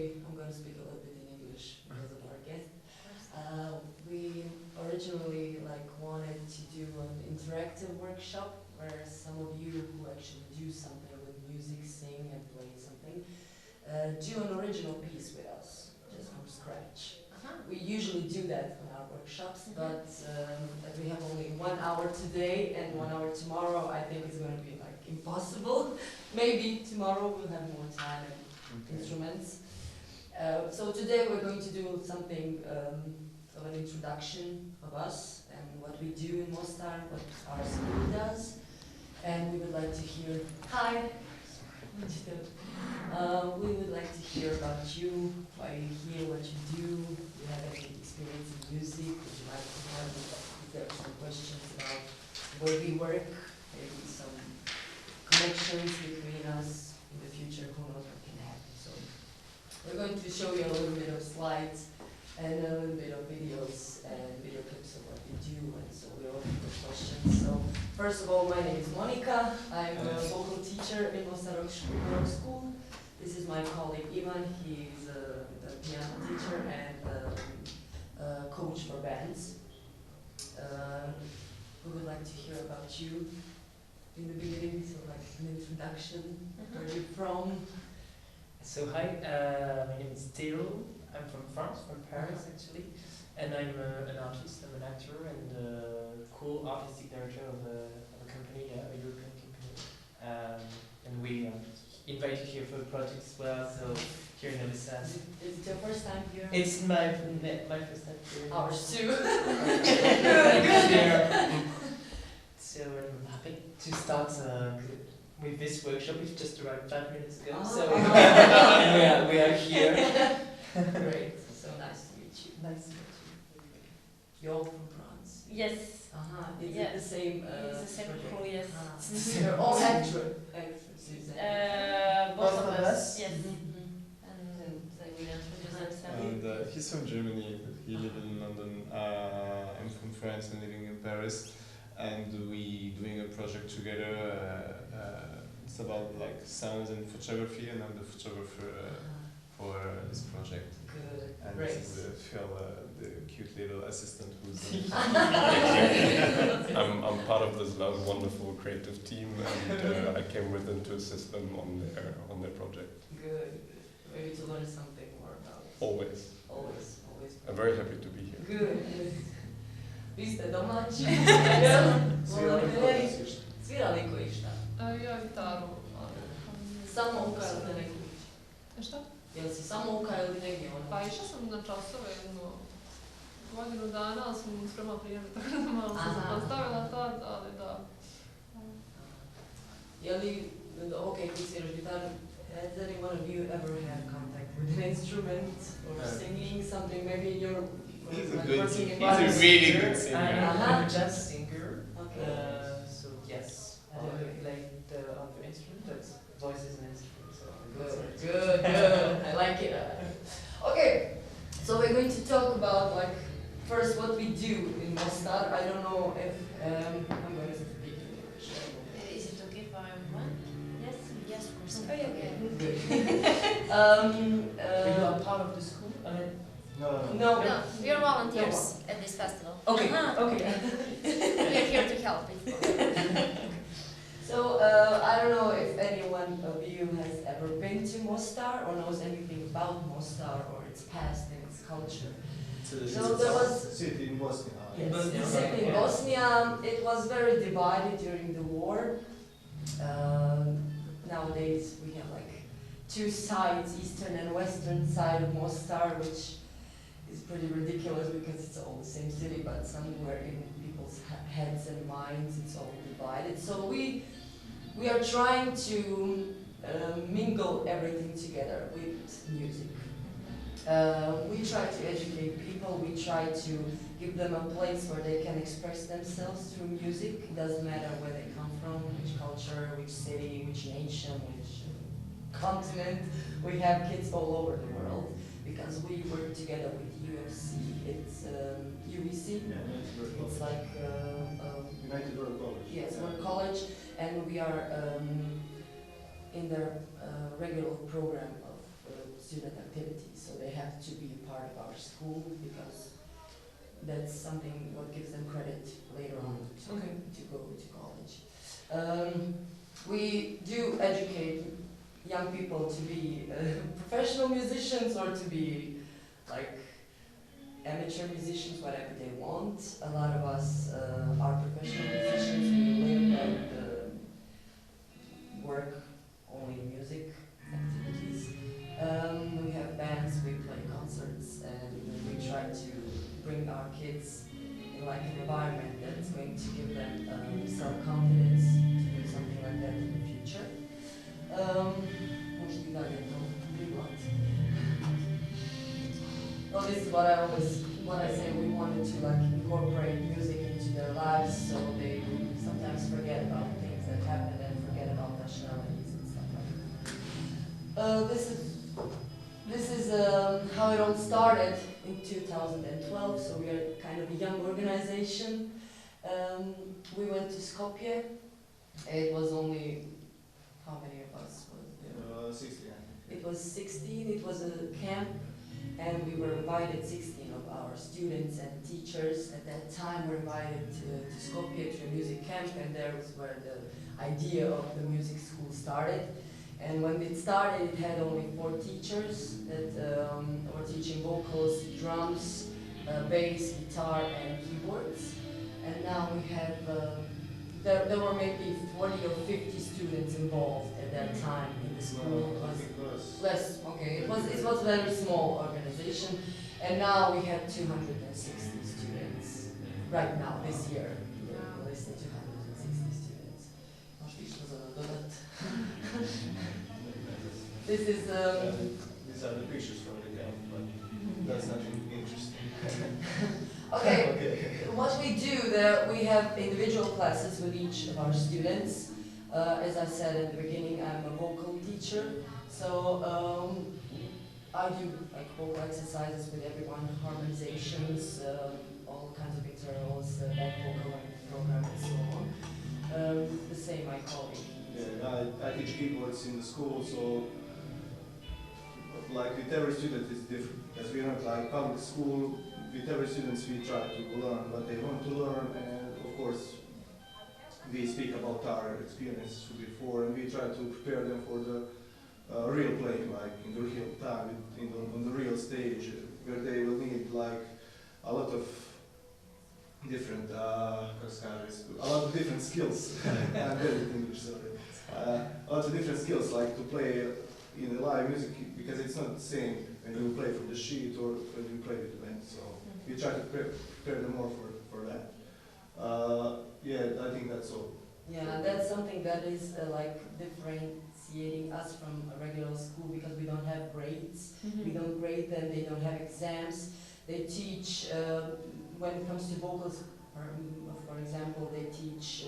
Actually, I'm going to speak a little bit in English because of our guest. We originally wanted to do an interactive workshop where some of you who actually do something with music, sing and play something, do an original piece with us, just from scratch. We usually do that in our workshops, but as we have only 1 hour today and 1 hour tomorrow, I think it's going to be impossible. Maybe tomorrow we'll have more time and instruments. So today we're going to do something of an introduction of us and what we do in Mostar, what our school does, and we would like to hear, hi, we would like to hear about you, why you're here, what you do, if you have any experience in music, would you like to have, if there are some questions about where we work, maybe some connections between us in the future, who knows what can happen. So we're going to show you a little bit of slides and a little bit of videos and video clips of what we do, and so we're open for questions. So first of all, my name is Monica. I'm a vocal teacher in Mostar Rock School. This is my colleague Ivan. He's the piano teacher and coach for bands. We would like to hear about you in the beginning, so an introduction. Where are you from? So hi, my name is Theo. I'm from France, from Paris actually, and I'm an artist, I'm an actor and co-artistic director of a company, a European company. And we invited here for the project as well, so here in Odessa. Is it your first time here? It's my first time here. Ours too. So I'm happy to start with this workshop. We've just arrived 5 minutes ago, so and we are here. Great, so nice to meet you. Nice to meet you. You're all from France? Yes. Is it the same? It's the same project? crew, yes. You're all actresses. Both of us, yes. And they will introduce themselves. And he's from Germany, but he lives in London. I'm from France and living in Paris. And we doing a project together. It's about sounds and photography, and I'm the photographer for this project. Good. And Great. this is Phil, the cute little assistant who's. I'm part of this wonderful creative team, and I came with them to assist them on their project. Good. Maybe to learn something more about. Always. Always. I'm very happy to be here. Good. Vi ste domaći? Svirali koji šta? Ja gitaru. Samo uka ili neku? Šta? Jel si samo uka ili negdje ono? Pa išla sam na časove godinu dana, ali sam sprema prijeme, tako da malo sam se postavila tad, ali da. Je li, okay, ti sviraš gitaru, has anyone of you ever had contact with an instrument or singing something? Maybe you're He's a really good singer. I'm a jazz singer. Okay. So yes, I play the other instrument, but voice is an instrument. So Good. I like it. Okay, so we're going to talk about first what we do in Mostar. I don't know if I'm going to speak in English. Is it okay if I'm one? Yes, of course. Okay. Good. you are part of the school? No. No, we are volunteers at this festival. Okay. We are here to help. So I don't know if anyone of you has ever been to Mostar or knows anything about Mostar or its past and its culture. So there was city in Bosnia. Yes, the city in Bosnia. It was very divided during the war. Nowadays we have two sides, eastern and western side of Mostar, which is pretty ridiculous because it's all the same city, but somewhere in people's heads and minds it's all divided. So we are trying to mingle everything together with music. We try to educate people, we try to give them a place where they can express themselves through music. It doesn't matter where they come from, which culture, which city, which nation, which continent. We have kids all over the world because we work together with UFC. It's UVC. It's United World College. Yes, World College, and we are in their regular program of student activities. part of our school because that's something what gives them credit later on to go to college. We do educate young people to be professional musicians or to be like amateur musicians, whatever they want. A lot of us are professional musicians. We live and work only in music activities. We have bands, we play concerts, and we try to bring our kids in like an environment that's going to give them self-confidence to do something like that in the future. Well, this is what I say, we wanted to like incorporate music into their lives so they sometimes forget about things that happen and forget about nationalities and stuff like that. This is how it all started in 2012, so we are kind of a young organization. We went to Skopje. It was only, how many of us was there? 16. It was 16, it was a camp, and we were invited, 16 of our students and teachers at that time were invited to Skopje to a music camp, and there was where the idea of the music school started. And when it started, it had only 4 teachers that were teaching vocals, drums, bass, guitar, and keyboards. And now we have, there were maybe 40 or 50 students involved at that time in the school. It was less, okay, it was a very small organization. And now we have 260 students right now, this year. We're listed 260 students. This is These are the pictures from the camp, but that's nothing interesting. okay. What we do there, we have individual classes with each of our students. As I said at the beginning, I'm a vocal teacher, so I do like vocal exercises with everyone, harmonizations, all kinds of intervals, back vocal and program and so on. The same my colleague. Yeah, I teach keyboards in the school, so like with every student is different. As we don't like come to school, with every students we try to learn what they want to learn, and of course we speak about our experience before, and we try to prepare them for the real playing, like in the real time, on the real stage, where they will need like a lot of different different skills. I'm very English, sorry. A lot of different skills, like to play in a live music, because it's not the same when you play for the sheet or when you play with the band. So we try to prepare them more for that. Yeah, I think that's all. Yeah, that's something that is like differentiating us from a regular school, because we don't have grades. We don't grade them, they don't have exams. They teach, when it comes to vocals, for example, they teach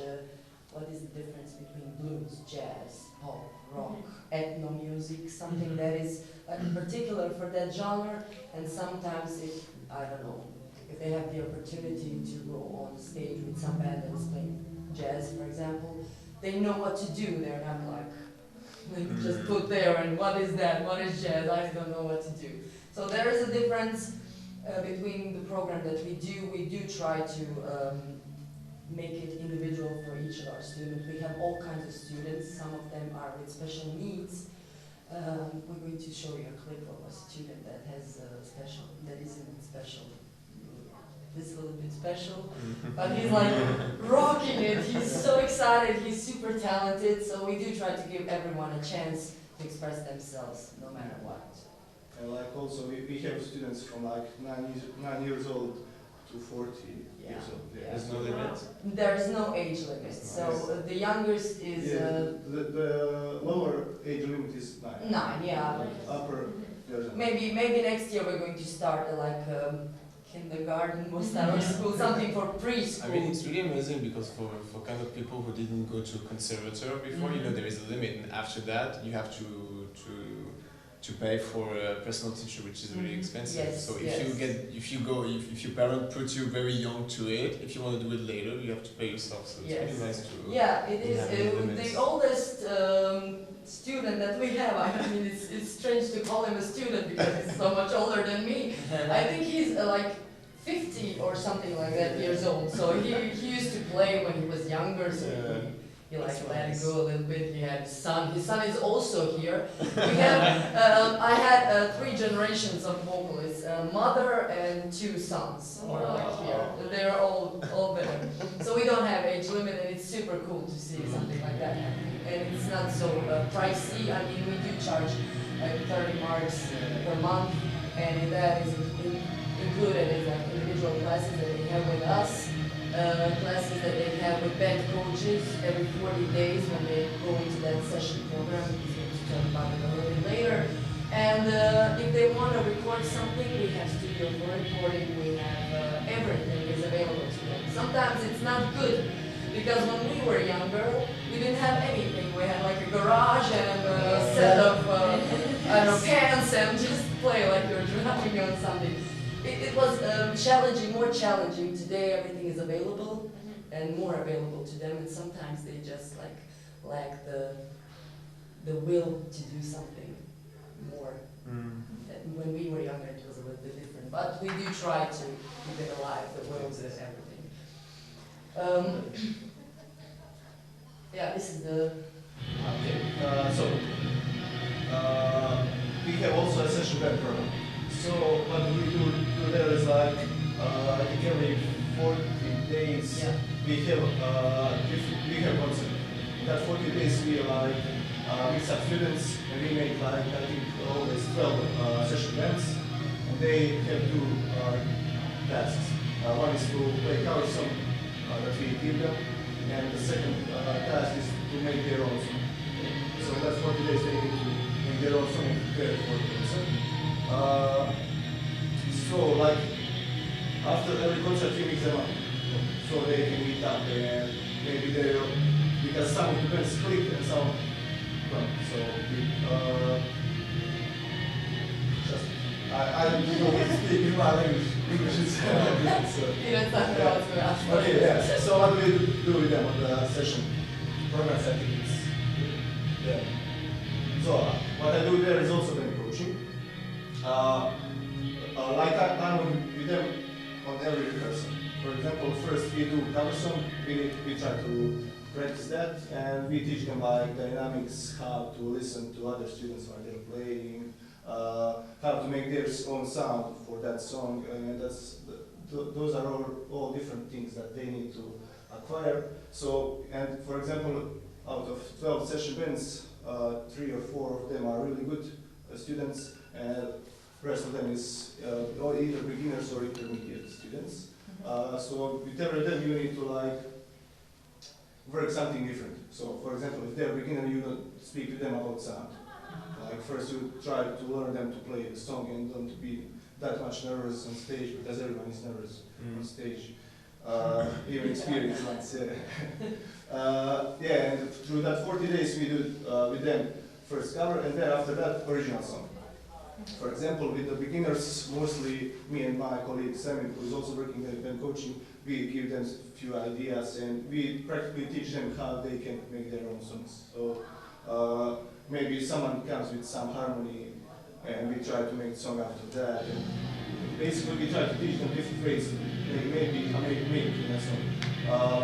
what is the difference between blues, jazz, pop, rock, ethno music, something that is like particular for that genre. And sometimes if, I don't know, if they have the opportunity to go on stage with some band that's playing jazz, for example, they know what to do. They're not like just put there and what is that, what is jazz, I don't know what to do. So there is a difference between the program that we do. We do try to make it individual for each of our students. We have all kinds of students. Some of them are with special needs. We're going to show you a clip of a student that has that isn't special. This little bit special, but he's like rocking it. He's so excited. He's super talented. So we do try to give everyone a chance to express themselves, no matter what. And like also we have students from like 9 years old to 40 years old. Yeah. There's no limit? There's no age limit. So the youngest is... the lower age limit is 9. 9, yeah. Upper, there's Maybe next year we're going to start like kindergarten, Mostar Rock School, something for preschool. I mean, it's really amazing because for kind of people who didn't go to conservatoire before, you know, there is a limit, and after that you have to to pay for a personal teacher, which is really expensive. Yes, So if yes. if your parent puts you very young to it, if you want to do it later, you have to pay yourself. So it's Yes. really nice to. Yeah, it is. have any limits. The oldest student that we have, I mean, it's strange to call him a student because he's so much older than me. I think he's like 50 or something like that years old. So he used to play when he was younger. So he like That's let it nice. go a little bit. He had his son. His son is also here. We have. I had 3 generations of vocalists: mother and 2 sons. More like here. They're all there. So we don't have age limit, and it's super cool to see something like that happening. And it's not so pricey. I mean, we do charge like 30 marks per month, and that is included in like individual classes that they have with us. Classes that they have with band coaches every 40 days when they go into that session program. We're going to talk about it a little bit later. And if they want to record something, we have studio for recording. We have everything is available to them. Sometimes it's not good because when we were younger, we didn't have anything. We had like a garage and a set of I don't know, pants and just play like you're drumming on something. It was challenging, more challenging. Today everything is available and more available to them, and sometimes they just like lack the will to do something more. And when we were younger it was a little bit different, but we do try to keep it alive, the will and everything. Yeah, this is the... Okay, we have also a session band program. So what we do there is like, I think every 40 days Yeah. we have concert. In that 40 days we like mix up students and we make like I think always 12 session bands, and they have 2 tasks. One is to play cover song that we give them, and the second task is to make their own song. So in that 40 days they need to make their own song and prepare for the concert. So like after every concert we mix them up, so they can meet up and maybe because some of the bands click and some don't. So we I don't know what to speak in my language. English is so. Okay, yeah. So what do we do with them on the session program settings? Yeah. So what I do there is also then coaching. Like I'm with them on every rehearsal. For example, first we do cover song, we try to practice that, and we teach them like dynamics, how to listen to other students while they're playing, how to make their own sound for that song, and those are all different things that they need to acquire. So, and for example, out of 12 session bands, 3 or 4 of them are really good students, and the rest of them is either beginners or intermediate students. So with every of them you need to like work something different. So for example, if they're a beginner, you don't speak with them about sound. Like first you try to learn them to play the song and don't be that much nervous on stage, because everyone is nervous on stage. Even experienced ones, yeah. And through that 40 days we do with them first cover, and then after that original song. For example, with the beginners, mostly me and my colleague Samir, who is also working in band coaching, we give them a few ideas and we practically teach them how they can make their own songs. So maybe someone comes with some harmony and we try to make a song after that. And basically we try to teach them different ways to maybe make a song.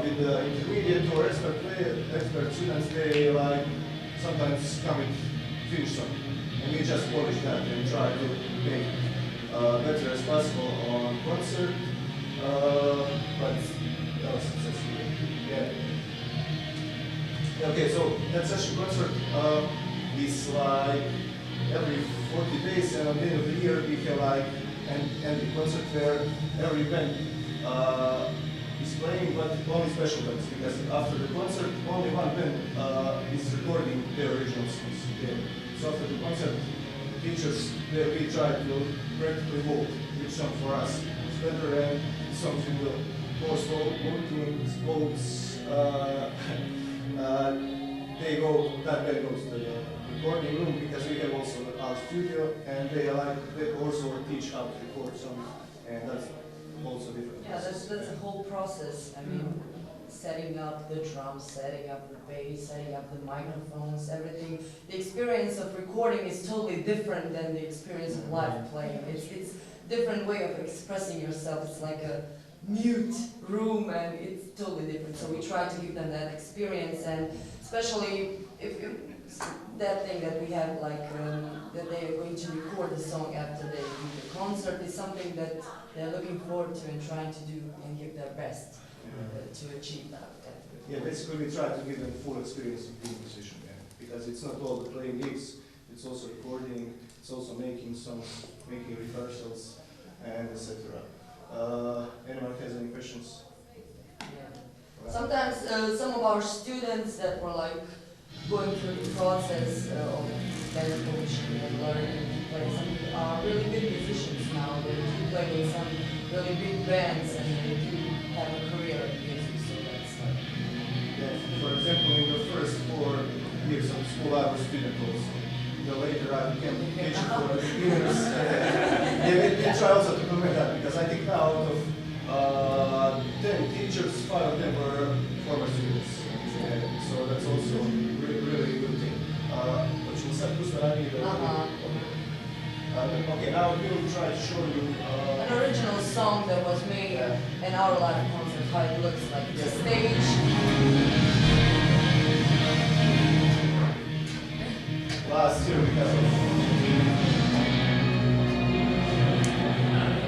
With the intermediate or expert students, they like sometimes come with finished song. And we just polish that and try to make better as possible on concert, but that was successful. Yeah. Okay, so that session concert is like every 40 days, and at the end of the year we have like an concert where every band is playing, but only special bands, because after the concert only one band is recording their original songs. Okay. So after the concert, teachers, we try to practically vote which song for us is better, and songs with the most voting votes, that band goes to the recording room because we have also our studio, and they also teach how to record songs, and that's also different. Yeah, that's a whole process. I mean, setting up the drums, setting up the bass, setting up the microphones, everything. The experience of recording is totally different than the experience of live playing. It's different way of expressing yourself. It's like a mute room, and it's totally different. So we try to give them that experience, and especially if that thing that we have, like that they are going to record the song after they do the concert, is something that they're looking forward to and trying to do and give their best to achieve that. Yeah, basically we try to give them full experience of being a musician, because it's not all the playing gigs, it's also recording, it's also making songs, making rehearsals, and etc. Anyone has any questions? Yeah. Sometimes some of our students that were like going through the process of band coaching and learning to play, some are really good musicians now. They do play in some really big bands and they do have a career in music, so that's like... Yeah, for example, in the first 4 years of school I was student also. The later I became education for beginners. They try also to comment that, because I think now out of 10 teachers, 5 of them were former students. So that's also really good thing. Okay, now we'll try to show you an original song that was made in our live concert, how it looks like. The stage. Last year because of...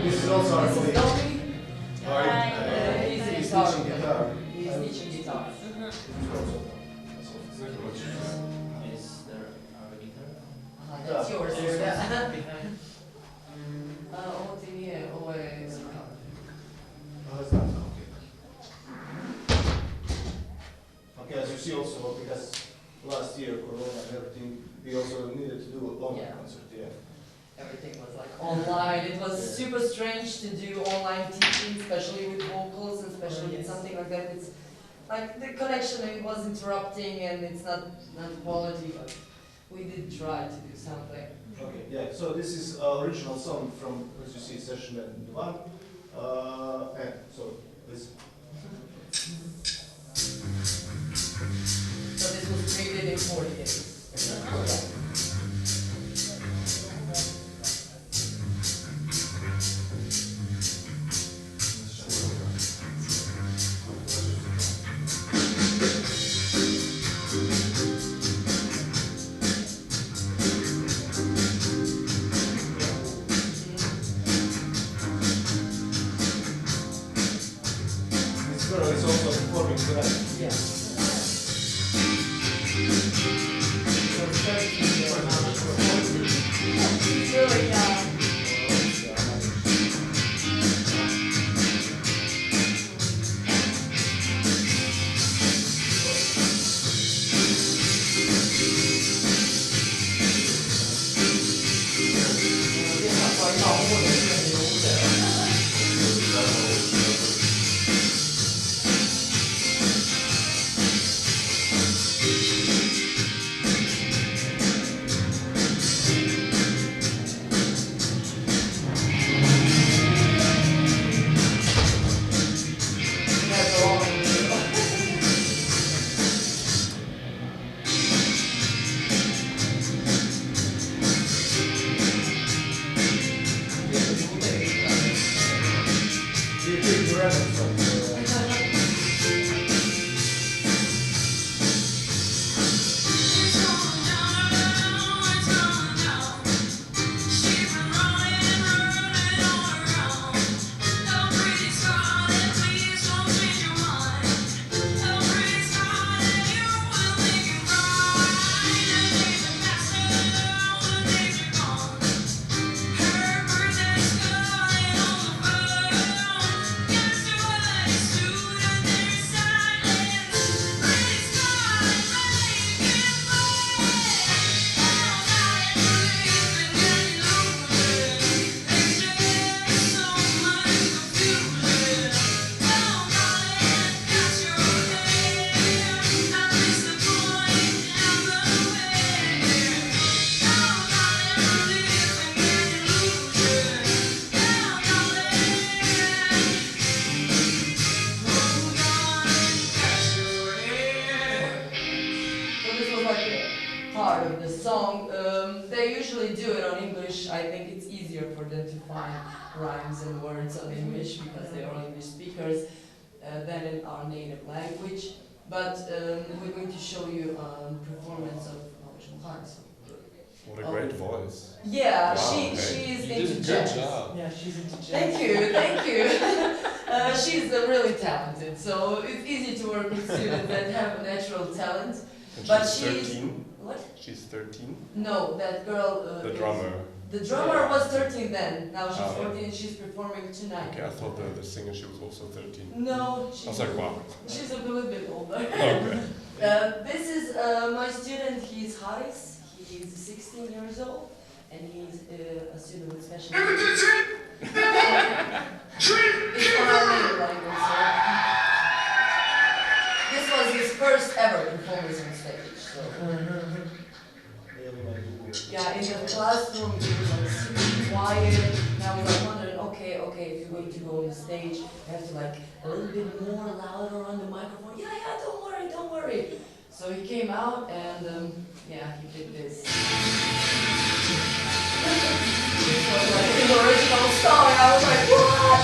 This is also our colleague. He's teaching guitar. He's teaching guitar. Is there a guitar? That's yours. Behind. Ovo ti nije, ovo je... Okay, as you see also, because last year, Corona and everything, we also needed to do a online concert, Everything was like online. It was super strange to do online teaching, especially with vocals, and especially with something like that. It's like the connection, it was interrupting, and it's not quality, but we did try to do something. Okay, yeah, so this is original song from, as you see, session 1. And so, listen. So this was created in 40 days. It's also performing tonight. Yeah. So it's very think it's easier for them to find rhymes and words on English because they are English speakers than in our native language. But we're going to show you performance of Hans. What a great voice. Yeah, Wow, she is into jazz. Good job. Yeah, she's into jazz. Thank you. She's really talented, so it's easy to work with students that have a natural talent. And But she's 13? What? She's 13? No, that girl. The drummer. The drummer was 13 then. Now she's Oh. 14. She's performing tonight. Okay, I thought the singer, she was also 13. No, I was she's, like, wow. she's a little bit older. Okay. This is my student. He's Haris. He's 16 years old, and he's a student with special needs. It's on our native language. So this was his first ever performance on stage. So. Yeah, in the classroom he was like super quiet, and I was like wondering, okay, if you're going to go on the stage, you have to like a little bit more louder on the microphone. Yeah, don't worry. So he came out and yeah, he did this. This was like his original song. I was like, what?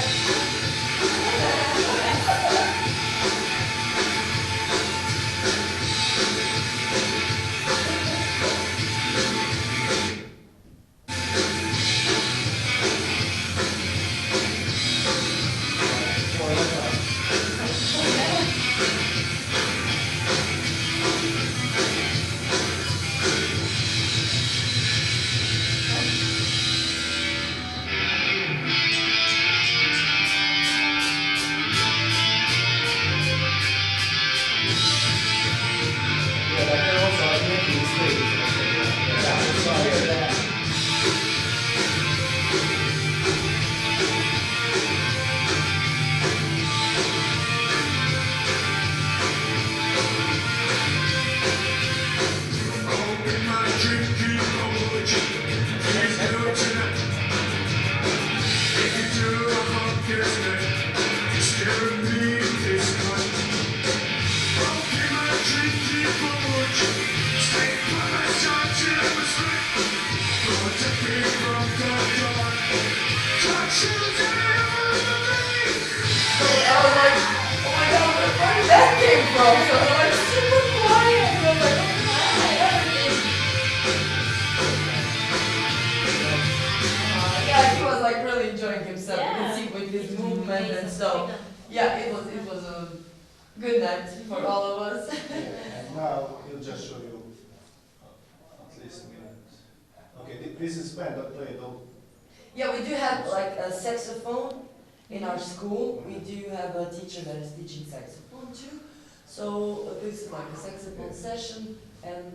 That is teaching saxophone too. So this is like a saxophone session, and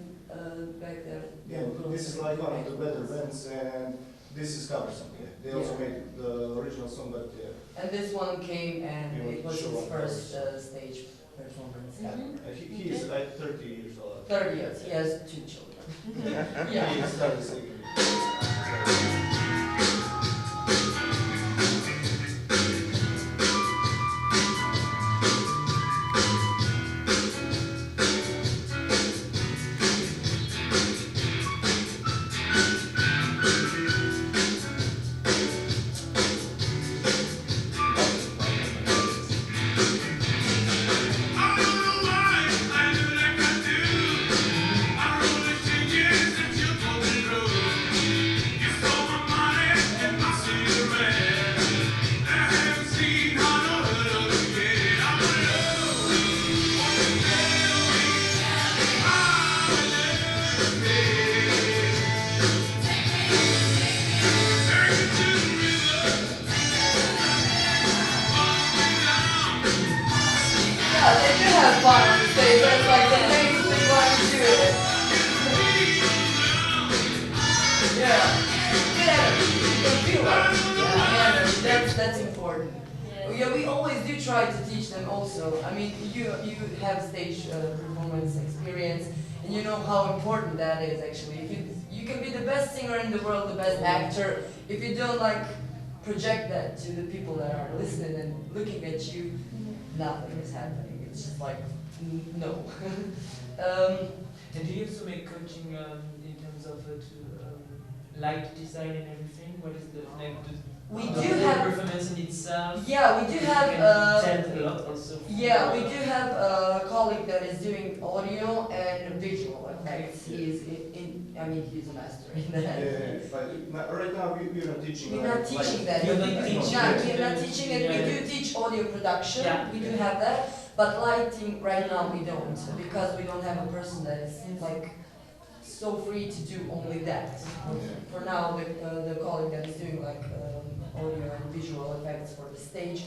back there. Yeah, this is like one of the better bands, and this is cover song. Yeah. They also made the original song, but yeah. And this one came, and Yeah, it was show his up first stage performance. He is like 30 years old. 30 years. He has 2 children. Yeah. He started singing. That's important. Yeah, we always do try to teach them also. I mean, you have stage performance experience, and you know how important that is actually. If you can be the best singer in the world, the best actor, if you don't like project that to the people that are listening and looking at you, nothing is happening. It's just like, no. And do you also make coaching in terms of light design and everything? What is the like the We the do whole have, performance in itself? yeah, we do You have, can tell a lot also. yeah, we do have a colleague that is doing audio and visual effects. Okay. He is I mean, he's a master in that. Yeah, but right now we're not teaching. We're not teaching that. You're not teaching We're not it. teaching it. Yeah. We do teach audio production. Yeah. We do have that, but lighting right now we don't, because we don't have a person that is like so free to do only that. For now, the colleague that is doing like audio and visual effects for the stage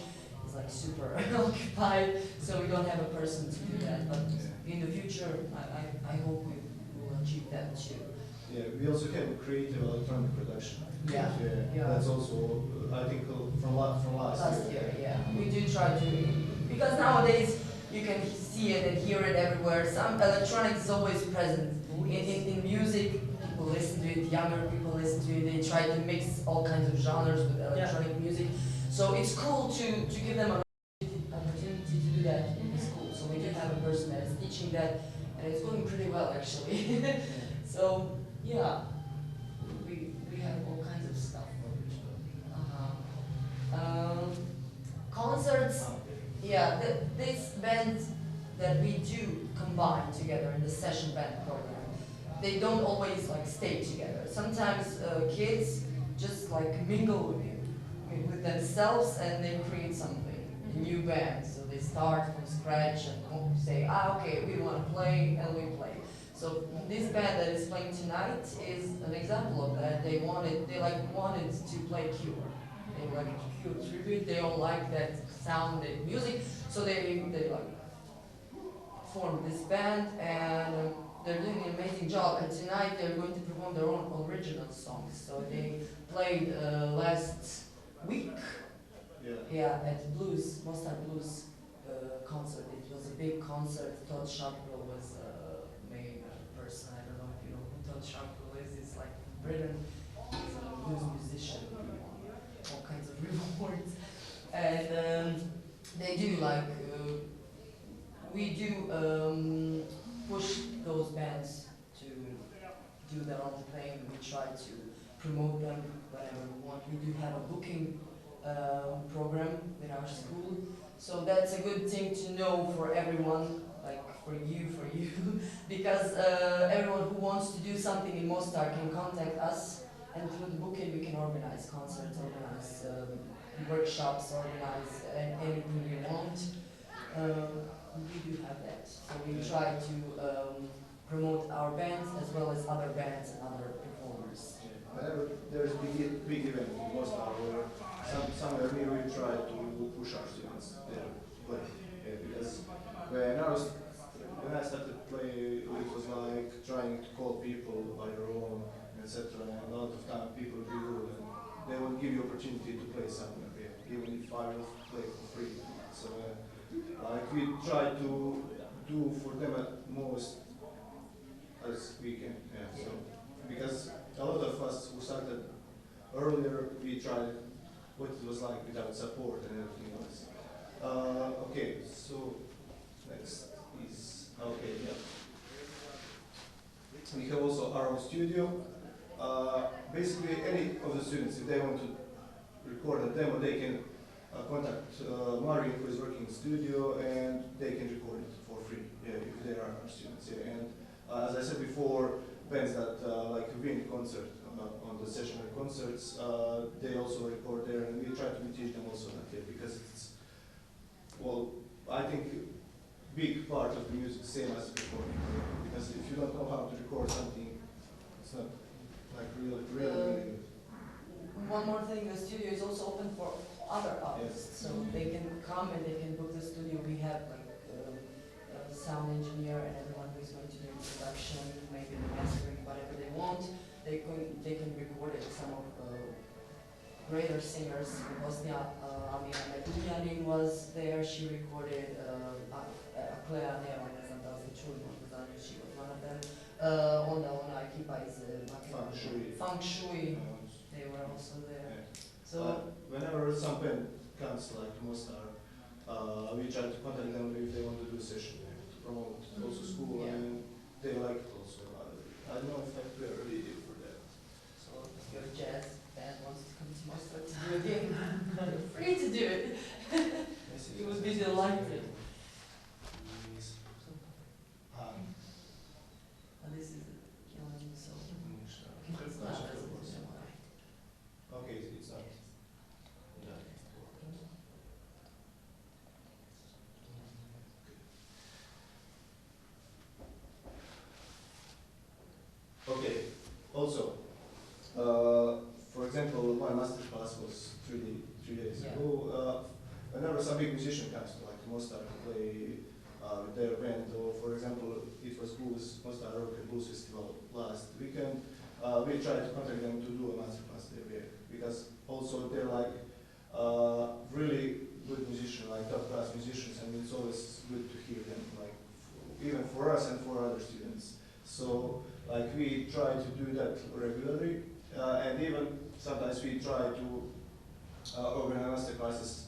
is like super occupied, so we don't have a person to do that. But in the future, I hope we will achieve that too. Yeah, we also have creative electronic production. Yeah. Yeah. That's also, I think, from last year. Yeah. We do try to, because nowadays you can see it and hear it everywhere. Some electronics is always present. In music, people listen to it, younger people listen to it, they try to mix all kinds of genres with electronic music. So it's cool to give them an opportunity to do that in the school. So we do have a person that is teaching that, and it's going pretty well actually. So yeah, we have all kinds of stuff. Concerts, yeah, this band that we do combine together in the session band program, they don't always like stay together. Sometimes kids just like mingle with themselves and they create something, a new band. So they start from scratch and say, okay, we want to play, and we play. So this band that is playing tonight is an example of that. They wanted to play Cure. They like Cure tribute. They all like that sound and music, so they like formed this band, and they're doing an amazing job. And tonight they're going to perform their own original songs. So they played last week, at Blues, Mostar Blues concert. It was a big concert. Todd Sharpwell was the main person. I don't know if you know who Todd Sharpwell is. He's like Britain. He's a blues musician. All kinds of rewards. And they do like, we do push those bands to do their own thing. We try to promote them whenever we want. We do have a booking program in our school. So that's a good thing to know for everyone, like for you, because everyone who wants to do something in Mostar can contact us, and through the booking we can organize concerts, organize workshops, organize anything you want. We do have that. So we try to promote our bands as well as other bands and other performers. Whenever there's a big event in Mostar, or somewhere near, we try to push our students there to play. Because when I started to play, it was like trying to call people by your own, etc. And a lot of time people will do, and they will give you opportunity to play somewhere, even if I will play for free. So like we try to do for them at most as we can. So because a lot of us who started earlier, we tried what it was like without support and everything else. Okay, so next is we have also our own studio. Basically, any of the students, if they want to record a demo, they can contact Mario, who is working in the studio, and they can record it for free if they are our students. And as I said before, bands that like win concert on the session concerts, they also record there, and we try to teach them also that because it's, well, I think big part of the music same as recording. Because if you don't know how to record something, it's not like really good. One more thing, the studio is also open for other artists, so they can come and they can book the studio. We have like a sound engineer and everyone who is going to do production, maybe the mastering, whatever they want. They can record it. Some of greater singers in Bosnia, Amina Medunjanin was there. She recorded Klea Neva, ne znam da li ste čuli, možda za nju, she was one of them. Onda ona ekipa iz Feng Shui, they were also there. So whenever some band comes like Mostar, we try to contact them if they want to do a session to promote also school, and they like it also. I don't know if we are ready for that. So your jazz band wants to come to Mostar to do a game, you're free to do it. You would be delighted. And this is killing so. Okay, it's not. Okay. Also, for example, my master class was 3 days Yeah. ago. Whenever some big musician comes to like Mostar to play with their band, or for example, it was blues, Mostar Rock and Blues Festival last weekend. We tried to contact them to do a master class there, because also they're like really good musicians, like top class musicians, and it's always good to hear them, like even for us and for other students. So like we try to do that regularly, and even sometimes we try to organize master classes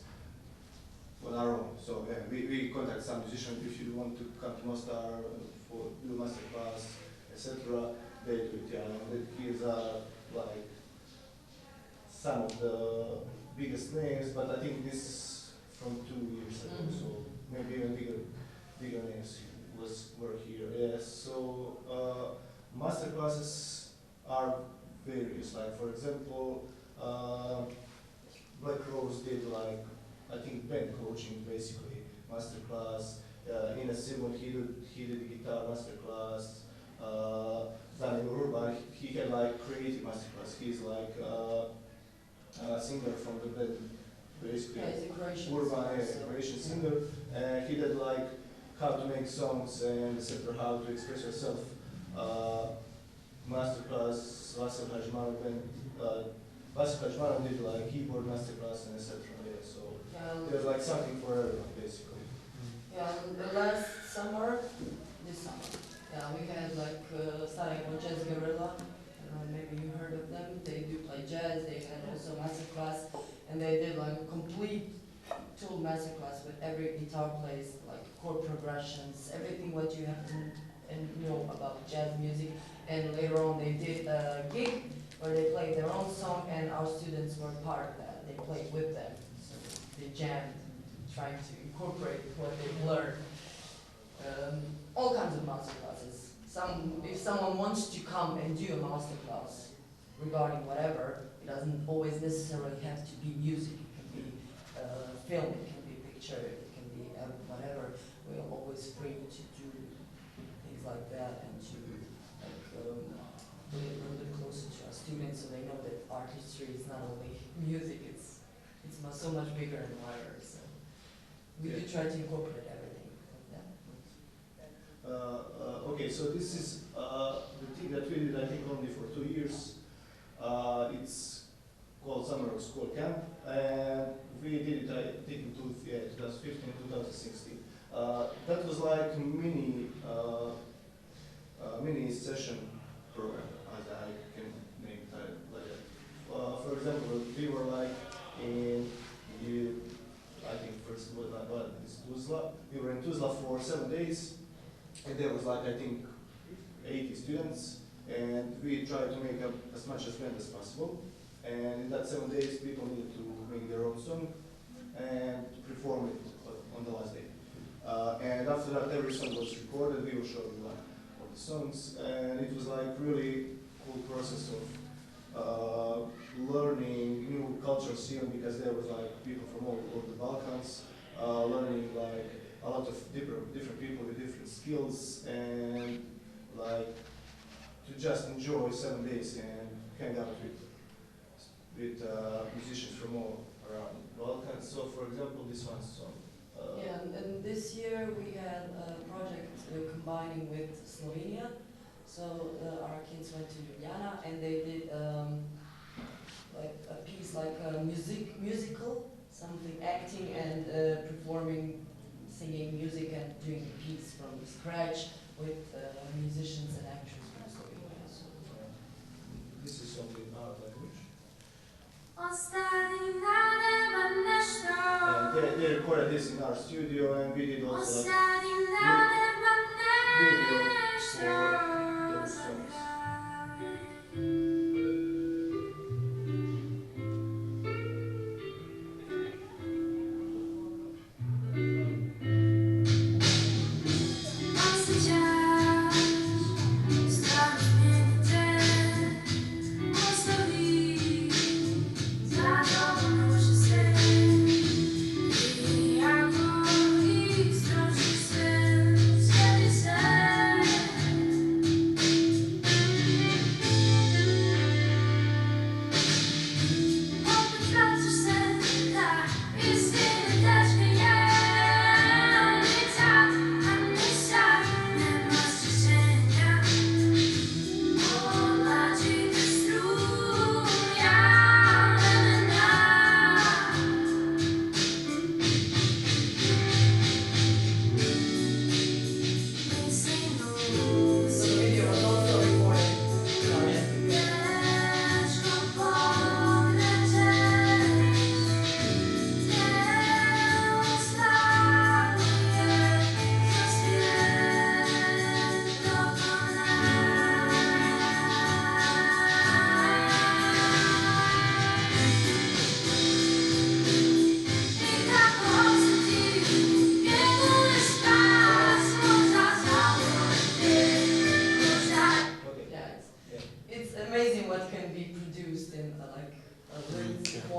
on our own. So yeah, we contact some musicians if you want to come to Mostar for do master class, etc. They do it. Yeah, here's like some of the biggest names, but I think this is from 2 years ago, so maybe even bigger names were here. Yes. So master classes are various. Like for example, Black Rose did like I think band coaching basically master class. In a Simon he did the guitar master class. Daniel Urban he had like creative master class. He's like a singer from the band basically. Yeah, he's a Croatian Croatian singer. He did like how to make songs and etc. How to express yourself. Masterclass, Vasil Hajmanov did like keyboard masterclass and etc. Yeah, so there's like something for everyone basically. Yeah, and the last summer, this summer, yeah, we had like starting on Jazz Guerrilla. I don't know, maybe you heard of them. They do play jazz. They had also masterclass, and they did like a complete tool masterclass with every guitar plays, like chord progressions, everything what you have to know about jazz music. And later on they did a gig where they played their own song and our students were part of that. They played with them. So they jammed, trying to incorporate what they've learned. All kinds of master classes. If someone wants to come and do a master class regarding whatever, it doesn't always necessarily have to be music. It can be film, it can be picture, it can be whatever. We're always free to do things like that and to bring it a little bit closer to our students so they know that art history is not only music, it's so much bigger and wider. So we do try to incorporate everything like that. Okay, so this is the thing that we did I think only for 2 years. It's called Summer Rock School Camp, and we did it I think in 2015, 2016. That was like mini session program, as I can name it like that. For example, we were like I think first it's Tuzla. We were in Tuzla for 7 days, and there was like I think 80 students, and we tried to make as much as band as possible. And in that 7 days, people needed to make their own song and perform it on the last day. And after that, every song was recorded. We will show you like all the songs, and it was like really cool process of learning new cultural scene, because there was like people from all over the Balkans, learning like a lot of different people with different skills, and like to just enjoy 7 days and hang out with musicians from all around the Balkans. So, for example, this one's song. Yeah, and this year we had a project combining with Slovenia. So our kids went to Ljubljana and they did like a piece, like a musical, something acting and performing, singing music and doing a piece from scratch with musicians and actors from Slovenia. So, this is only in our language. And they recorded this in our studio, and we did also like video for those songs.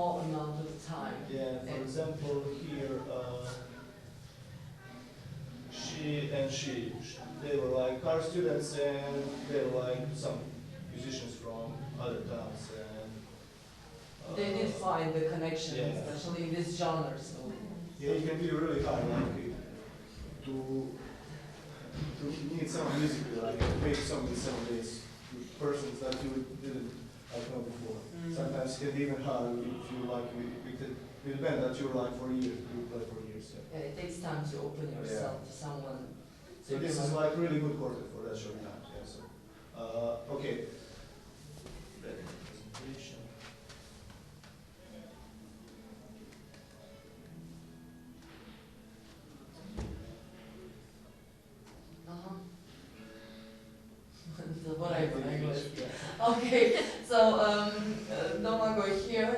small amount of time. Yeah, for example, here, they were like our students, and they were like some musicians from other towns, and They did find the connection, Yeah. especially in this genre. So yeah, it can be really hard, like to meet some music, like make some with some of these persons that you didn't know before. Sometimes it can be even hard if you like with a band that you're like for years, you play for years. Yeah. yeah, it takes time to open yourself to someone. So this is like really good quartet for that short time. Yeah. So okay. Presentation. Whatever, English. Okay, so Domago here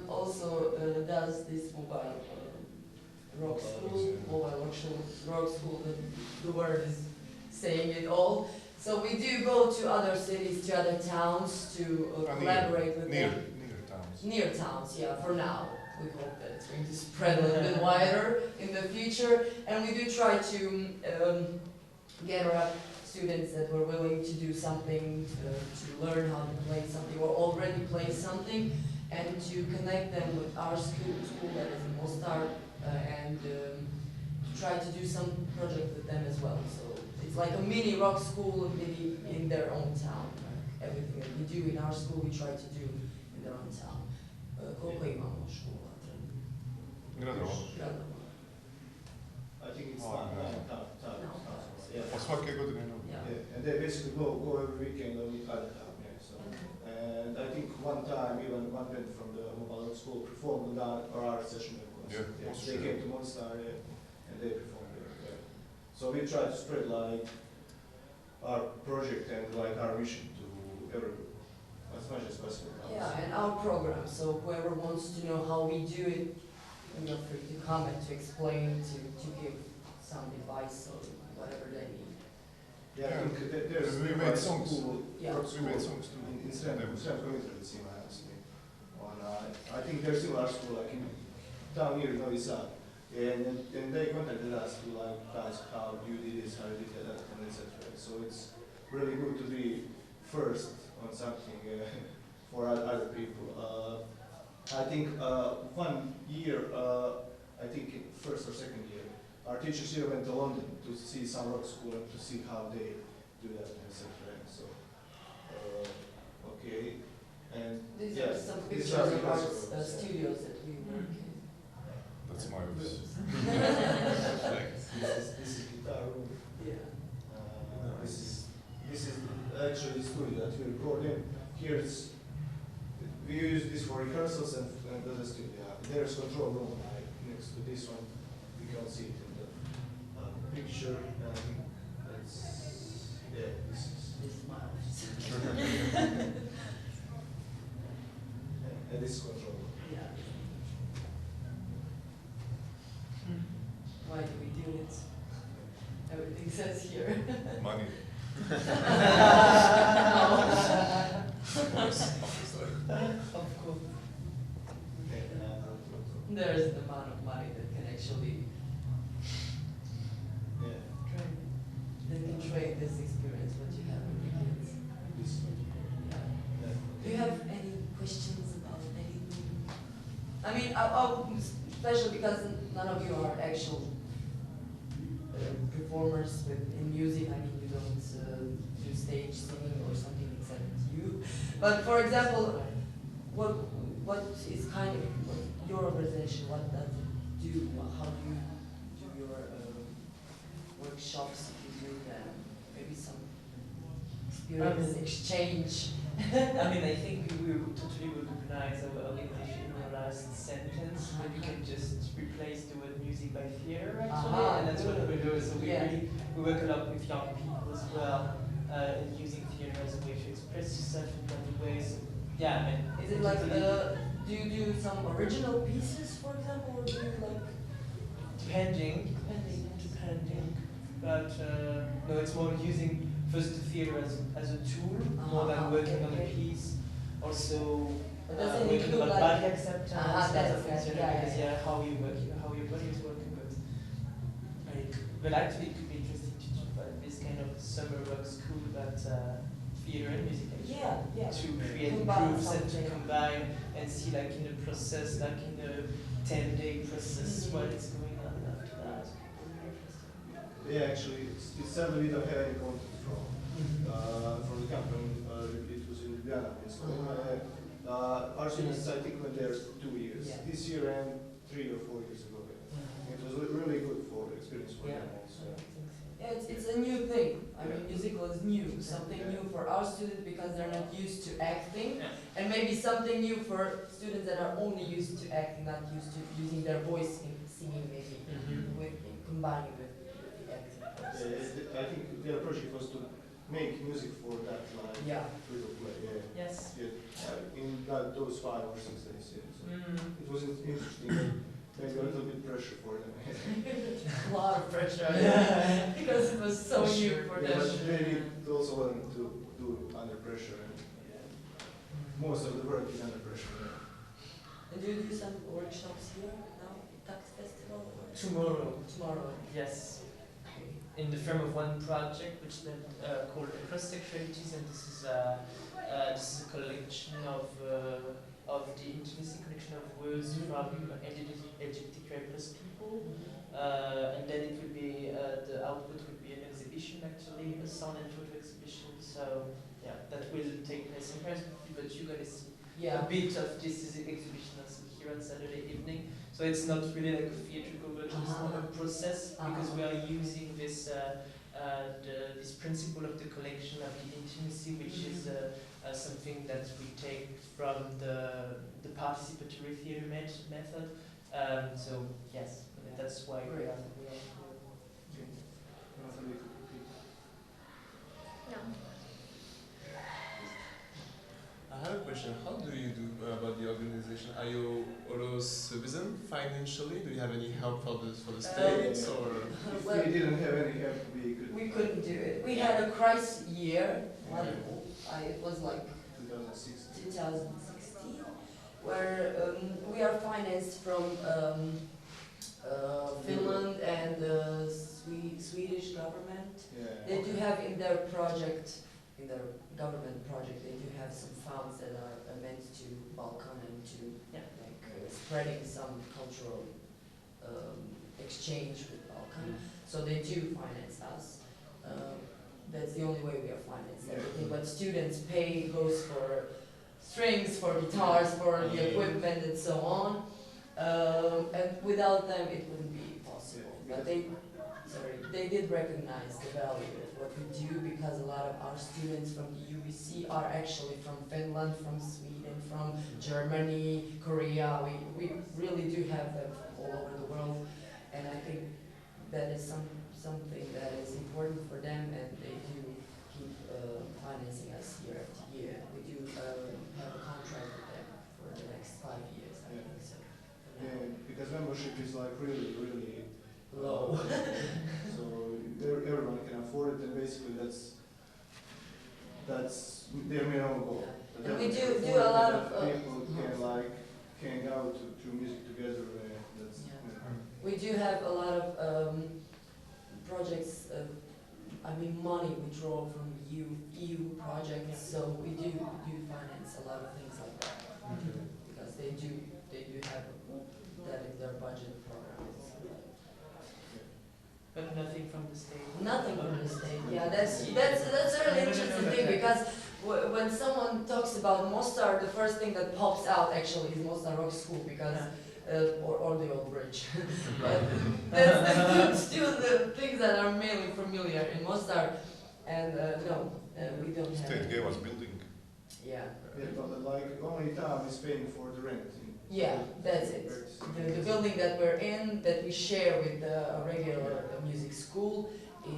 also does this mobile rock school, rock school, the word is saying it all. So we do go to other cities, to other towns to collaborate with them. Near towns. Near towns, yeah, for now. We hope that it's going to spread a little bit wider in the future. And we do try to gather up students that were willing to do something, to learn how to play something, or already play something, and to connect them with our school that is in Mostar, and to try to do some project with them as well. So it's like a mini rock school in their own town. Everything that we do in our school, we try to do in their own town. Koliko imamo škola trenutno? Gradova. I think it's Oh, not no. Yeah. Pa svake godine Yeah. Yeah, and they basically go every weekend on the other town. Yeah, so. And I think one time even one band from the Mobile Rock School performed on our session. Yeah, So they came to Mostar and they performed there. Yeah. So we try to spread like our project and like our mission to everyone as much as possible. Yeah, and our program, so whoever wants to know how we do it, feel free to comment, to explain, to give some advice or whatever they need. Yeah, I think there's We a made rock songs. school, Yeah. rock We school made songs too. in Srem actually. I think there's still our school like in town here in Novi Sad. And they contacted us to like ask how you did this, how you did that, and etc. So it's really good to be first on something for other people. I think 1 year, I think first or second year, our teachers here went to London to see some rock school and to see how they do that, etc. So, okay. And These yeah, are some these pictures are the of our classrooms, yeah. studios that we work in. That's my office. This is guitar room. Yeah. This is actually the studio that we record in. Here it's, we use this for rehearsals and the studio. There's control room right next to this one. You can see it in the picture. It's, yeah, this is my office. and this is control room. Yeah. Why do we do it? Everything says here. Money. Of course. There is an amount of money that can actually train this experience what you have with the kids. Yeah. Do you have any questions about anything? I mean, especially because none of you are actual performers in music. I mean, you don't do stage singing or something except you. But for example, what is kind of your organization? What does it do? How do you do your workshops? If you do them, maybe some experience exchange. I mean, I think we totally recognize our English in the last sentence, but you can just replace the word music by theater, actually, and that's what we do. So we work a lot with young people as well, and using theater as a way to express yourself in other ways. Yeah, and is it like do you do some original pieces, for example, or do you like depending. But no, it's more using first the theater as a tool more than working on a piece. Also, But does it we talk include about like body acceptance, that's funkcionišu, yeah, because how you work, how your body is working, but actually it could be interesting to do this kind of summer rock school about theater and music actually. yeah. To create Combine groups and to something. combine and see like in the process, like in the 10-day process, what is going on after that. Very interesting. Yeah, actually, it's sadly we don't have any contact from the company. It was in Ljubljana. Our students, I think, went there 2 years. Yeah. This year and 3 or 4 years ago. It was really good for experience for them also. Yeah, it's a new thing. I mean, musical is new, something new for our students because they're not used to acting, and maybe something new for students that are only used to acting, not used to using their voice in singing, maybe with combining with the acting. Yeah, I think their project was to make music for that little play. Yes. In those 5 or 6 days. So it was interesting. Maybe a little bit pressure for them. A lot of pressure, because it was so new for them. But maybe also learn to do under pressure. And most of the work is under pressure. And do you do some workshops here now, TAKT Festival? Tomorrow. Yes. In the form of one project, which is called Cross-Sexualities, and this is a collection of the intimacy collection of words from LGBTQI+ people, and then it will be the output will be an exhibition, actually, a sound and photo exhibition. So yeah, that will take place in Paris, but you're gonna see a bit of this exhibition also here on Saturday evening. So it's not really like a theatrical version, it's not a process, because we are using this this principle of the collection of the intimacy, which is something that we take from the participatory theater method. So yes, that's why we are I have a question. How do you do about the organization? Are you autosufficient financially? Do you have any help for the states or? If Well, we didn't have any help, we couldn't do it. We had a crisis year. It was like 2016, where we are financed from Finland and the Swedish government. They do have in their project, in their government project, they do have some funds that are meant to Balkan and to spreading some cultural exchange with Balkan. So they do finance us. That's the only way we are financed. Everything what students pay goes for strings, for guitars, for the equipment, and so on. And without them, it wouldn't be possible. But they did recognize the value of what we do, because a lot of our students from the UBC are actually from Finland, from Sweden, from Germany, Korea. We really do have them from all over the world, and I think that is something that is important for them, and they do keep financing us year after year. We do have a contract with them for the next 5 years, I think so. Because membership is like really Low. So everyone can afford it, and basically that's their main goal. And we do a lot of people can go to music together. We do have a lot of projects. Money we draw from EU projects, so we do finance a lot of things like that, because they do have that in their budget programs. But nothing from the state. Nothing from the state. Yeah, that's a really interesting thing, because when someone talks about Mostar, the first thing that pops out actually is Mostar Rock School, because or the old bridge. That's still the things that are mainly familiar in Mostar, and no, we don't have. State gave us building. Yeah. But like only town is paying for the rent. Yeah, that's it. The building that we're in, that we share with a regular music school,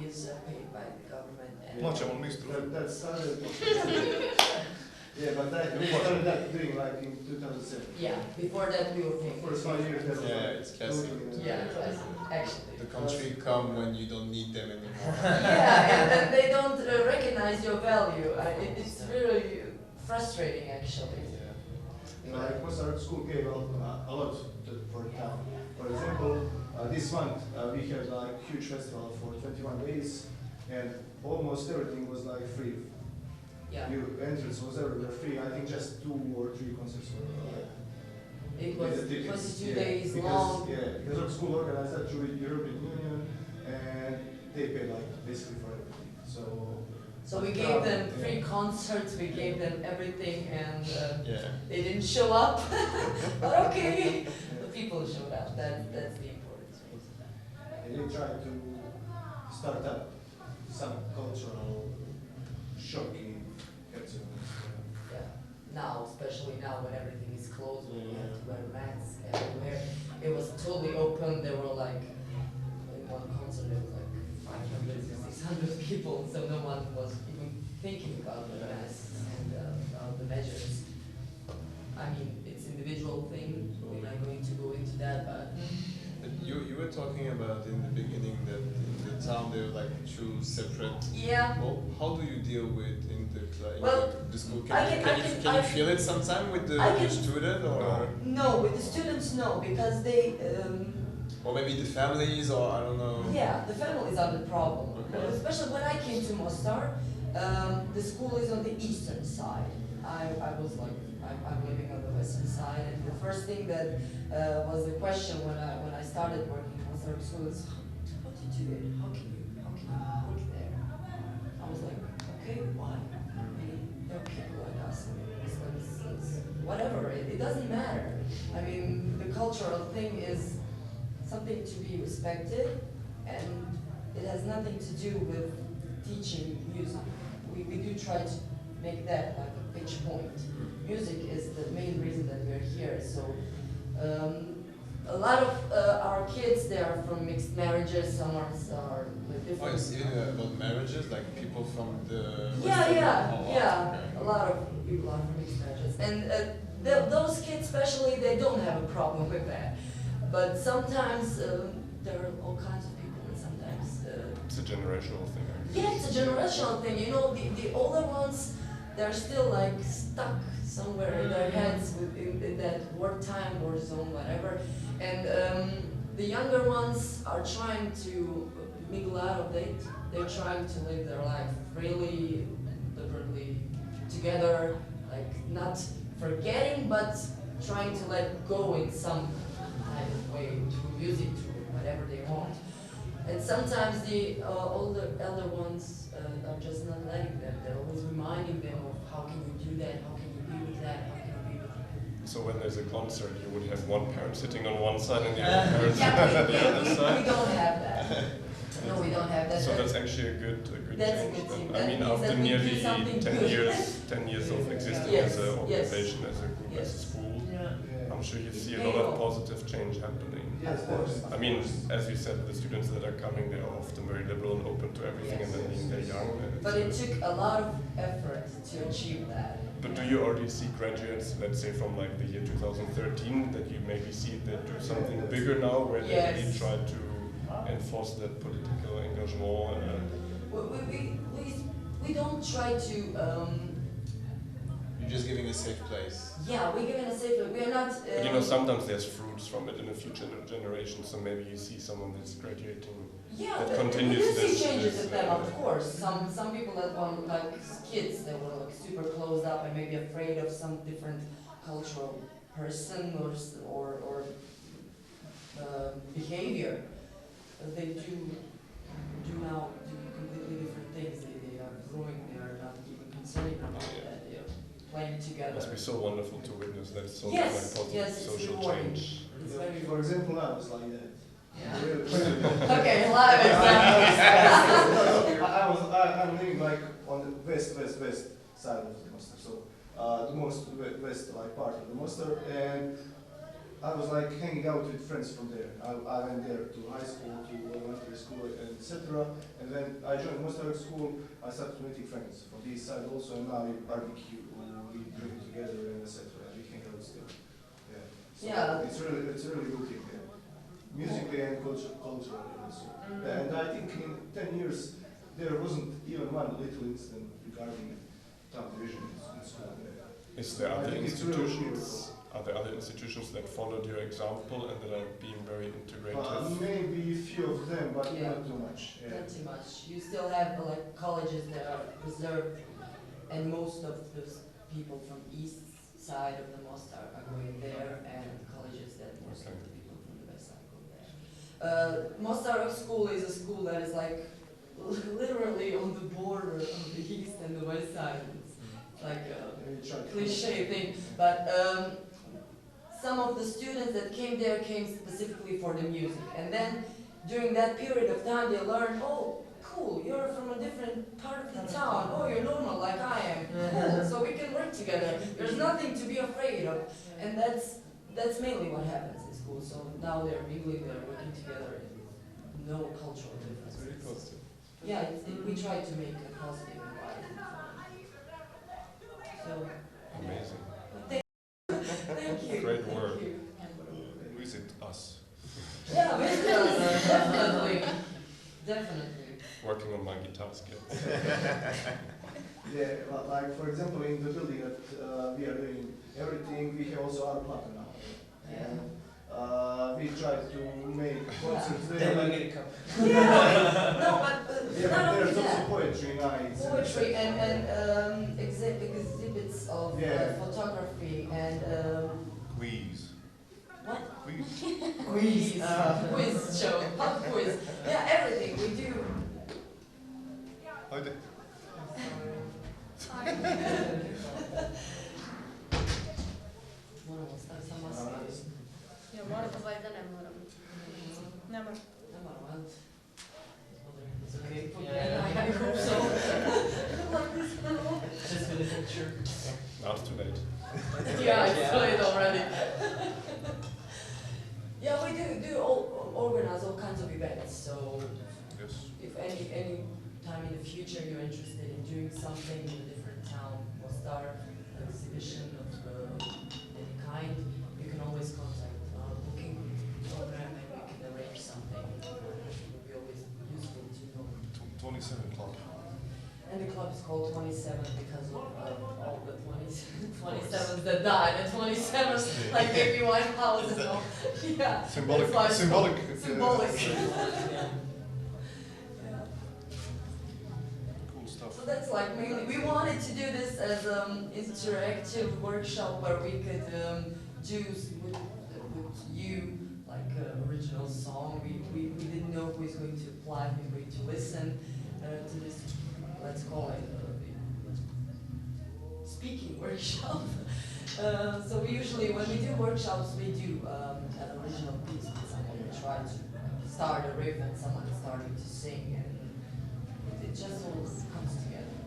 is paid by the government. And Plaćamo mistru. That started. Yeah, but we started that doing like in 2007. yeah, before that we were paying. For 5 years, that was It's classic. Yeah, classic, actually. The country come when you don't need them anymore. Yeah, and they don't recognize your value. It's really frustrating, actually. Like Mostar Rock School gave a lot for the town. For example, this month we had like huge festival for 21 days, and almost everything was like free. Yeah. Entrance was everywhere free. I think just 2 or 3 concerts were It was with the tickets. 22 days because, long. Yeah, because Rock School organized that through the European Union, and they paid like basically for everything. So we gave them free concerts, we gave them everything, and they didn't show up. But okay, the people showed up. That's the important thing. And they tried to start up some cultural shock in Herzegovina. Yeah. Now, especially now when everything is closed, when you have to wear masks everywhere, it was totally open. There were like, in one concert, there was like 500 to 600 people, so no one was even thinking about the masks and about the measures. I mean, it's individual thing. We're not going to go into that, but You were talking about in the beginning that in the town there were like 2 separate. yeah. Well, how do you deal with in Well, the school? I Can you feel it sometime with the student or? No, with the students, no, because they. Or maybe the families, or I don't know. Yeah, the families are the problem. Okay. Especially when I came to Mostar, the school is on the eastern side. I was like, I'm living on the western side, and the first thing that was the question when I started working in Mostar Rock School is, how do you do it? How can you work there? I was like, okay, why? There are people like us, Muslims, whatever. It doesn't matter. I mean, the cultural thing is something to be respected, and it has nothing to do with teaching music. We do try to make that like a pitch point. Music is the main reason that we're here. So a lot of our kids, they are from mixed marriages. Some are with different. Oh, it's even about marriages, like people from the. Yeah. Okay. A lot of people are from mixed marriages, and those kids, especially, they don't have a problem with that. But sometimes there are all kinds of people, and sometimes. It's a generational thing. Yeah, it's a generational thing. You know, the older ones, they're still like stuck somewhere in their heads in that wartime, war zone, whatever. And the younger ones are trying to mingle out of it. They're trying to live their life freely, liberally, together, like not forgetting, but trying to let go in some kind of way, through music, through whatever they want. And sometimes the elder ones are just not letting them. They're always reminding them of how can you do that, how can you be with that, how can you be with that. So when there's a concert, you would have one parent sitting on one side and the other parent Yeah, sitting on the other side? we don't have that. No, we don't have that. So that's actually a good That's a change. good thing. Then. That I mean, means after that we do nearly something 10 good. years of existing Yes, as an organization, as a group, yes. as a school, Yeah. I'm sure you see a Yeah, lot yeah. of positive change happening. Yes, of course. I mean, as you said, the students that are coming, they are often very liberal and open to everything, and then being they're young. And But it took a lot of effort to achieve that. But do you already see graduates, let's say from like the year 2013, that you maybe see that do something bigger now, where they really Yes. try to enforce that political engagement? We don't try to. You're just giving a safe place. Yeah, we're giving a safe. We're not. But you know, sometimes there's fruits from it in a future generation, so maybe you see someone that's graduating. Yeah, that but continues you see this- changes this, in them, of course. Some people that were like kids, they were like super closed up and maybe afraid of some different cultural person or behavior. They do now do completely different things. They are growing. They are not even concerning about that. They are playing together. It must be so wonderful to witness that sort Yes, of like positive yes, it's social rewarding. change. It's Yeah, very for example, I was like that. Yeah. Really. Okay, a lot of examples. I'm living like on the west side of the Mostar, so the most west like part of the Mostar, and I was like hanging out with friends from there. I went there to high school, to elementary school, and etc. And when I joined Mostar Rock School, I started meeting friends from this side also, and now we barbecue, we drink together, and etc. We hang out still. Yeah. So Yeah. it's a really good thing. Yeah. Musically and culturally also. And I think in 10 years there wasn't even one little incident regarding town division in school. Is there I other think it's really institutions Are there other institutions that followed your example and that are being very integrative? Maybe a few of them, but Yeah. not too much. Yeah. Not too much. You still have like colleges that are reserved, and most of those people from east side of the Mostar are going there, and colleges that most of the people from the west side go there. Mostar Rock School is a school that is like literally on the border of the east and the west side. It's like a cliche thing, but some of the students that came there came specifically for the music, and then during that period of time they learned, oh, cool, you're from a different part of the town, oh, you're normal like I am, cool, so we can work together, there's nothing to be afraid of, and that's mainly what happens in school. So now they're mingling, they're working together, and no cultural differences. Very positive. Yeah, we try to make a positive environment. So, Amazing. thank you. Great work. Thank you. Visit us. Yeah, visit us, definitely. Definitely. Working on my guitar skills. Yeah, like for example, in the building that we are doing everything, we have also our platter now. And we try to make concerts there. Then we get a cup. Yeah, no, but Yeah, not but only there's also that. poetry nights. Poetry and exhibits of Yeah. photography and Quiz. what? Quiz. Quiz, quiz show, pub quiz. Yeah, everything we do. Hajde. Moramo staviti samo svi. Ja moramo, valjda ne moramo. Ne moramo. Ne moramo, ajde. It's okay. Yeah. I hope so. Like this little. Just for the picture. Now it's too late. Yeah, it's late already. Yeah, we do organize all kinds of events. So Yes. if any time in the future you're interested in doing something in a different town or start an exhibition of any kind, you can always contact our booking program and we can arrange something. It will be always useful to know. 27 Club. And the club is called 27 because of all the 27s that died, and 27 like maybe White House and all. Yeah. Symbolic. that's why it's Symbolic. called Symbolic. Yeah. Yeah. Cool stuff. So that's like mainly, we wanted to do this as an interactive workshop where we could do with you like original song. We didn't know who is going to apply, who is going to listen to this, let's call it speaking workshop. So we usually, when we do workshops, we do an original piece with someone. We try to start a riff and someone is starting to sing, and it just all comes together.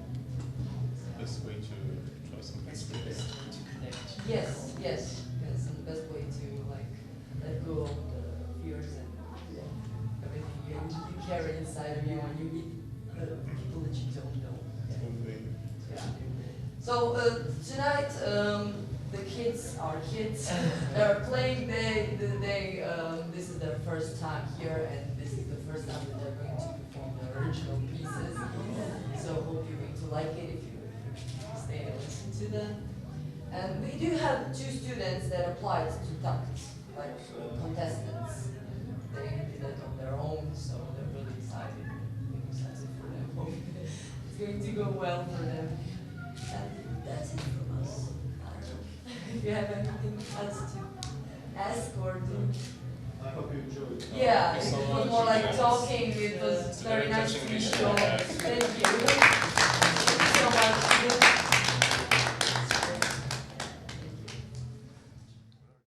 Best way to try something That's the new. best way to connect. Yes, yes, yes, and the best way to like let go of the fears and everything you carry inside of you when you meet people that you don't know. Yeah. So tonight, the kids, our kids, they're playing. This is their first time here, and this is the first time that they're going to perform the original pieces. So hope you're going to like it if you stay and listen to them. And we do have 2 students that applied to TAKT, like contestants. They did it on their own, so they're really excited. We're excited for them. Hope it's going to go well for them. And that's it from us. I don't know if you have anything else to ask or do. I hope you enjoyed it. Yeah, Thank it you so was much. more like Yes. talking. It was It's a very very nice touching to meet mission. you all. Yeah. Thank you. Thank you so much.